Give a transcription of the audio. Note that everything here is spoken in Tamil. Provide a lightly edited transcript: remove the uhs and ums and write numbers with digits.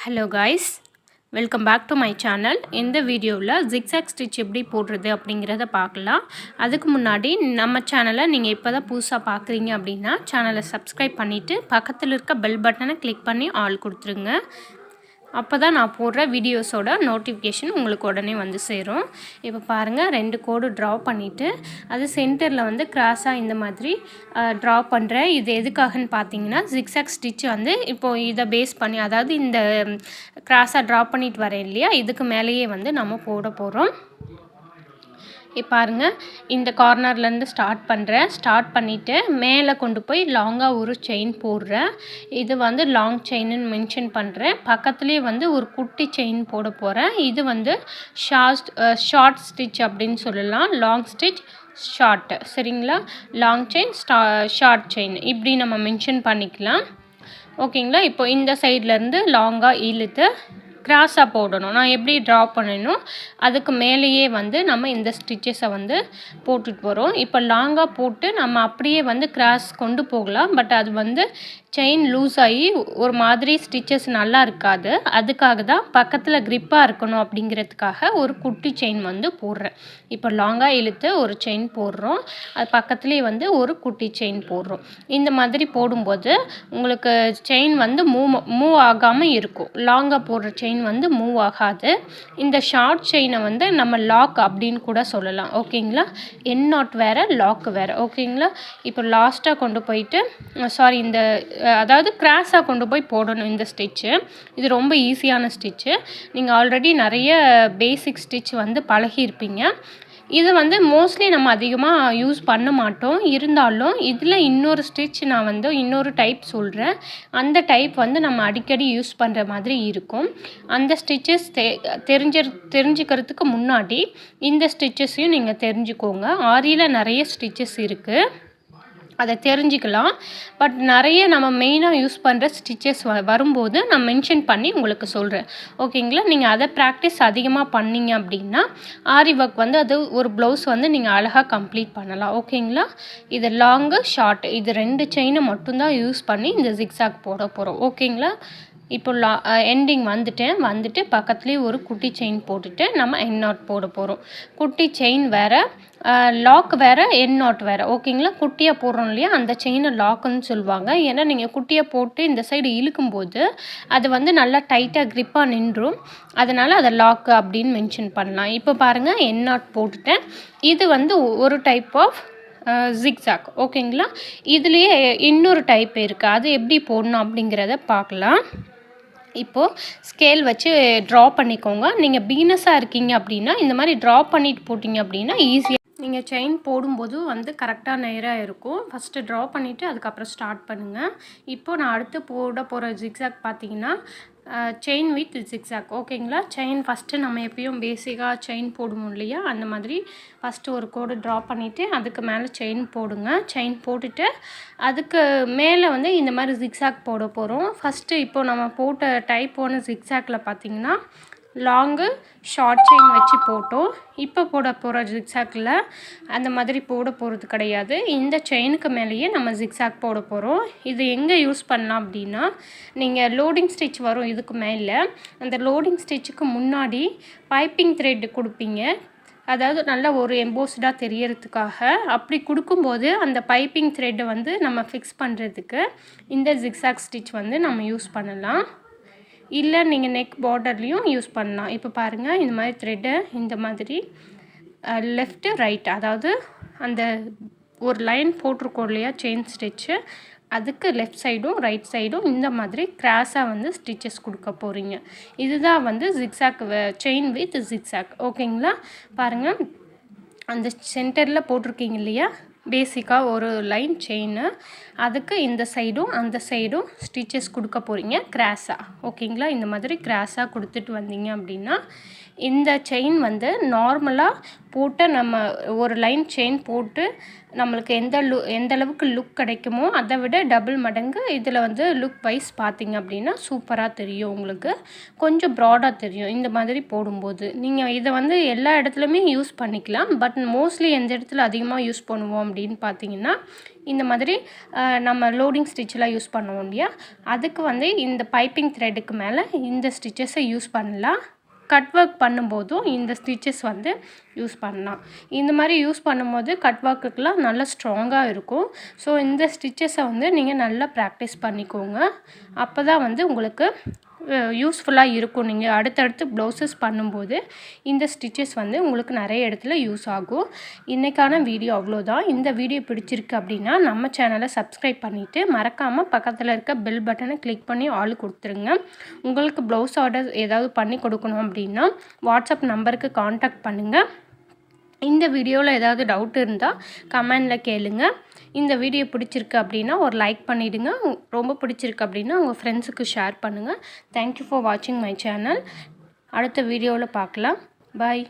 Hello guys, welcome back to my channel. இந்த வீடியோவில் zigzag stitch எப்படி போடுறது அப்படிங்கிறத பார்க்கலாம். அதுக்கு முன்னாடி நம்ம சேனலை நீங்கள் இப்போ தான் புதுசாக பார்க்குறீங்க அப்படின்னா சேனலை சப்ஸ்கிரைப் பண்ணிவிட்டு பக்கத்தில் இருக்க பெல் பட்டனை கிளிக் பண்ணி ஆல் கொடுத்துருங்க. அப்போ தான் நான் போடுற வீடியோஸோட நோட்டிஃபிகேஷன் உங்களுக்கு உடனே வந்து சேரும். இப்போ பாருங்கள், 2 கோடு ட்ரா பண்ணிவிட்டு அது சென்டரில் வந்து கிராஸாக இந்த மாதிரி ட்ரா பண்ணுறேன். இது எதுக்காகன்னு பார்த்தீங்கன்னா ஜிக்ஸாக் ஸ்டிச் வந்து இப்போது இதை பேஸ் பண்ணி, அதாவது இந்த கிராஸாக ட்ரா பண்ணிட்டு வரேன் இல்லையா, இதுக்கு மேலேயே வந்து நம்ம போட போகிறோம். இப்போ பாருங்கள், இந்த கார்னர்லேருந்து ஸ்டார்ட் பண்ணிவிட்டு மேலே கொண்டு போய் லாங்காக ஒரு செயின் போடுறேன். இது வந்து லாங் செயின்னு மென்ஷன் பண்ணுறேன். பக்கத்துலேயே வந்து ஒரு குட்டி செயின் போட போகிறேன். இது வந்து ஷார்ட் ஸ்டிச் அப்படின்னு சொல்லலாம். லாங் ஸ்டிச் ஷார்ட், சரிங்களா? லாங் செயின் ஷார்ட் செயின் இப்படி நம்ம மென்ஷன் பண்ணிக்கலாம். ஓகேங்களா? இப்போ இந்த சைட்லேருந்து லாங்காக இழுத்து கிராஸாக போடணும். நான் எப்படி ட்ரா பண்ணணும் அதுக்கு மேலேயே வந்து நம்ம இந்த ஸ்டிச்சஸை வந்து போட்டுட்டு வரோம். இப்போ லாங்காக போட்டு நம்ம அப்படியே வந்து கிராஸ் கொண்டு போகலாம். பட் அது வந்து செயின் லூஸ் ஆகி ஒரு மாதிரி ஸ்டிச்சஸ் நல்லா இருக்காது. அதுக்காக தான் பக்கத்தில் க்ரிப்பாக இருக்கணும் அப்படிங்கிறதுக்காக ஒரு குட்டி செயின் வந்து போடுறேன். இப்போ லாங்காக இழுத்து ஒரு செயின் போடுறோம், அது பக்கத்துலேயே வந்து ஒரு குட்டி செயின் போடுறோம். இந்த மாதிரி போடும்போது உங்களுக்கு செயின் வந்து மூவ் ஆகாமல் இருக்கும். லாங்காக போடுற செயின் வந்து மூவ் ஆகாது. இந்த ஷார்ட் செயினை வந்து நம்ம லாக் அப்படின்னு கூட சொல்லலாம். ஓகேங்களா? என் நாட் வேறு, லாக் வேறு. ஓகேங்களா? இப்போ லாஸ்ட்டாக கொண்டு போயிட்டு இந்த அதாவது கிராஸாக கொண்டு போய் போடணும் இந்த ஸ்டிச்சு. இது ரொம்ப ஈஸியான ஸ்டிச்சு. நீங்கள் ஆல்ரெடி நிறைய பேசிக் ஸ்டிச் வந்து பழகியிருப்பீங்க. இது வந்து மோஸ்ட்லி நம்ம அதிகமாக யூஸ் பண்ண மாட்டோம். இருந்தாலும் இதில் இன்னொரு ஸ்டிச் நான் வந்து இன்னொரு டைப் சொல்கிறேன். அந்த டைப் வந்து நம்ம அடிக்கடி யூஸ் பண்ணுற மாதிரி இருக்கும். அந்த ஸ்டிச்சஸ் தெரிஞ்சுக்கிறதுக்கு முன்னாடி இந்த ஸ்டிச்சஸையும் நீங்கள் தெரிஞ்சுக்கோங்க. ஆரியில் நிறைய ஸ்டிச்சஸ் இருக்குது, அதை தெரிஞ்சுக்கலாம். பட் நிறைய நம்ம மெயினாக யூஸ் பண்ணுற ஸ்டிச்சஸ் வரும்போது நான் மென்ஷன் பண்ணி உங்களுக்கு சொல்கிறேன். ஓகேங்களா? நீங்கள் அதை ப்ராக்டிஸ் அதிகமாக பண்ணிங்க அப்படின்னா ஆரி ஒர்க் வந்து அது ஒரு ப்ளவுஸ் வந்து நீங்கள் அழகாக கம்ப்ளீட் பண்ணலாம். ஓகேங்களா? இது லாங்கு ஷார்ட் இது 2 செயினை மட்டும்தான் யூஸ் பண்ணி இந்த ஜிக்ஸாக் போட போகிறோம். ஓகேங்களா? இப்போ எண்டிங் வந்துட்டு பக்கத்துலேயே ஒரு குட்டி செயின் போட்டுட்டு நம்ம என் நாட் போட போகிறோம். குட்டி செயின் வேறு, லாக் வேறு, என் நாட் வேறு. ஓகேங்களா? குட்டியாக போடுறோம் இல்லையா, அந்த செயினை லாக்குன்னு சொல்லுவாங்க. ஏன்னா நீங்கள் குட்டியாக போட்டு இந்த சைடு இழுக்கும்போது அது வந்து நல்லா டைட்டாக க்ரிப்பாக நின்றும். அதனால் அதை லாக்கு அப்படின்னு மென்ஷன் பண்ணலாம். இப்போ பாருங்கள், என் நாட் போட்டுட்டேன். இது வந்து ஒரு டைப் ஆஃப் ஜிக்ஸாக். ஓகேங்களா? இதுலேயே இன்னொரு டைப் இருக்குது. அது எப்படி போடணும் அப்படிங்கிறத பார்க்கலாம். இப்போது ஸ்கேல் வச்சு ட்ரா பண்ணிக்கோங்க. நீங்கள் பிகினஸாக இருக்கீங்க அப்படின்னா இந்த மாதிரி ட்ரா பண்ணிட்டு போட்டிங்க அப்படின்னா ஈஸியாக நீங்கள் செயின் போடும்போது வந்து கரெக்டாக நேராக இருக்கும். ஃபஸ்ட்டு ட்ரா பண்ணிவிட்டு அதுக்கப்புறம் ஸ்டார்ட் பண்ணுங்கள். இப்போது நான் அடுத்து போட போகிற ஜிக்ஸாக் பார்த்தீங்கன்னா செயின் வித் ஜிக்ஸாக். ஓகேங்களா? செயின் ஃபஸ்ட்டு நம்ம எப்பயும் பேசிக்காக செயின் போடுவோம் இல்லையா, அந்த மாதிரி ஃபஸ்ட்டு ஒரு கோடு ட்ரா பண்ணிவிட்டு அதுக்கு மேலே செயின் போடுங்க. செயின் போட்டுட்டு அதுக்கு மேலே வந்து இந்த மாதிரி ஜிக்ஸாக் போட போகிறோம். ஃபஸ்ட்டு இப்போது நம்ம போட்ட டைப் 1 ஜிக்ஸாக்கில் பார்த்திங்கன்னா லாங்கு ஷார்ட் செயின் வச்சு போட்டோம். இப்போ போட போகிற ஜிக்ஸாக்கில் அந்த மாதிரி போட போகிறது கிடையாது. இந்த செயினுக்கு மேலேயே நம்ம ஜிக்ஸாக் போட போகிறோம். இது எங்கே யூஸ் பண்ணலாம் அப்படின்னா, நீங்கள் லோடிங் ஸ்டிச் வரும் இதுக்கு மேலே, அந்த லோடிங் ஸ்டிச்சுக்கு முன்னாடி பைப்பிங் த்ரெட் கொடுப்பீங்க. அதாவது நல்லா ஒரு எம்போஸ்டாக தெரியறதுக்காக. அப்படி கொடுக்கும்போது அந்த பைப்பிங் த்ரெட்டை வந்து நம்ம ஃபிக்ஸ் பண்ணுறதுக்கு இந்த ஜிக்ஸாக் ஸ்டிச் வந்து நம்ம யூஸ் பண்ணலாம். இல்லை நீங்கள் நெக் பார்டர்லேயும் யூஸ் பண்ணலாம். இப்போ பாருங்கள், இந்த மாதிரி த்ரெட்டை இந்த மாதிரி லெஃப்ட்டு ரைட், அதாவது அந்த ஒரு லைன் போட்டிருக்கோம் இல்லையா செயின் ஸ்டிச்சு, அதுக்கு லெஃப்ட் சைடும் ரைட் சைடும் இந்த மாதிரி கிராஸாக வந்து ஸ்டிச்சஸ் கொடுக்க போகிறீங்க. இதுதான் வந்து ஜிக்ஸாக் செயின் வித் ஜிக்ஸாக். ஓகேங்களா? பாருங்கள், அந்த சென்டரில் போட்டிருக்கீங்க இல்லையா, பேசிக்காக ஒரு லைன் செயின், அதுக்கு இந்த சைடும் அந்த சைடும் ஸ்டிச்சஸ் கொடுக்க போகிறீங்க கிராஸாக. ஓகேங்களா? இந்த மாதிரி கிராஸாக கொடுத்துட்டு வந்தீங்க அப்படின்னா இந்த செயின் வந்து நார்மலாக போட்டு நம்ம ஒரு லைன் செயின் போட்டு நம்மளுக்கு எந்த அளவுக்கு லுக் கிடைக்குமோ அதை விட டபுள் மடங்கு இதில் வந்து லுக் வைஸ் பார்த்திங்க அப்படின்னா சூப்பராக தெரியும். உங்களுக்கு கொஞ்சம் ப்ராடாக தெரியும் இந்த மாதிரி போடும்போது. நீங்கள் இதை வந்து எல்லா இடத்துலையுமே யூஸ் பண்ணிக்கலாம். பட் மோஸ்ட்லி எந்த இடத்துல அதிகமாக யூஸ் பண்ணுவோம் அப்படின்னு பார்த்தீங்கன்னா இந்த மாதிரி நம்ம லோடிங் ஸ்டிச்செலாம் யூஸ் பண்ணுவோம் இல்லையா, அதுக்கு வந்து இந்த பைப்பிங் த்ரெட்டுக்கு மேலே இந்த ஸ்டிச்சஸை யூஸ் பண்ணலாம். கட் ஒர்க் பண்ணும்போதும் இந்த ஸ்டிச்சஸ் வந்து யூஸ் பண்ணலாம். இந்த மாதிரி யூஸ் பண்ணும்போது கட் ஒர்க்குக்கெலாம் நல்லா ஸ்ட்ராங்காக இருக்கும். ஸோ இந்த ஸ்டிச்சஸை வந்து நீங்கள் நல்லா ப்ராக்டிஸ் பண்ணிக்கோங்க. அப்போ தான் வந்து உங்களுக்கு யூஸ்ஃபுல்லாக இருக்கும். நீங்கள் அடுத்தடுத்து ப்ளவுசஸ் பண்ணும்போது இந்த ஸ்டிச்சஸ் வந்து உங்களுக்கு நிறைய இடத்துல யூஸ் ஆகும். இன்றைக்கான வீடியோ அவ்வளோதான். இந்த வீடியோ பிடிச்சிருக்கு அப்படின்னா நம்ம சேனலை சப்ஸ்கிரைப் பண்ணிவிட்டு மறக்காமல் பக்கத்தில் இருக்க பெல் பட்டனை கிளிக் பண்ணி ஆல் கொடுத்துருங்க. உங்களுக்கு ப்ளவுஸ் ஆர்டர் ஏதாவது பண்ணி கொடுக்கணும் அப்படின்னா வாட்ஸ்அப் நம்பருக்கு காண்டாக்ட் பண்ணுங்கள். இந்த வீடியோவில் ஏதாவது டவுட் இருந்தால் கமெண்டில் கேளுங்க. இந்த வீடியோ பிடிச்சிருக்கு அப்படின்னா ஒரு லைக் பண்ணிவிடுங்க. ரொம்ப பிடிச்சிருக்கு அப்படின்னா உங்கள் ஃப்ரெண்ட்ஸுக்கு ஷேர் பண்ணுங்கள். தேங்க்யூ ஃபார் வாட்சிங் மை சேனல். அடுத்த வீடியோவில் பார்க்கலாம். பாய்.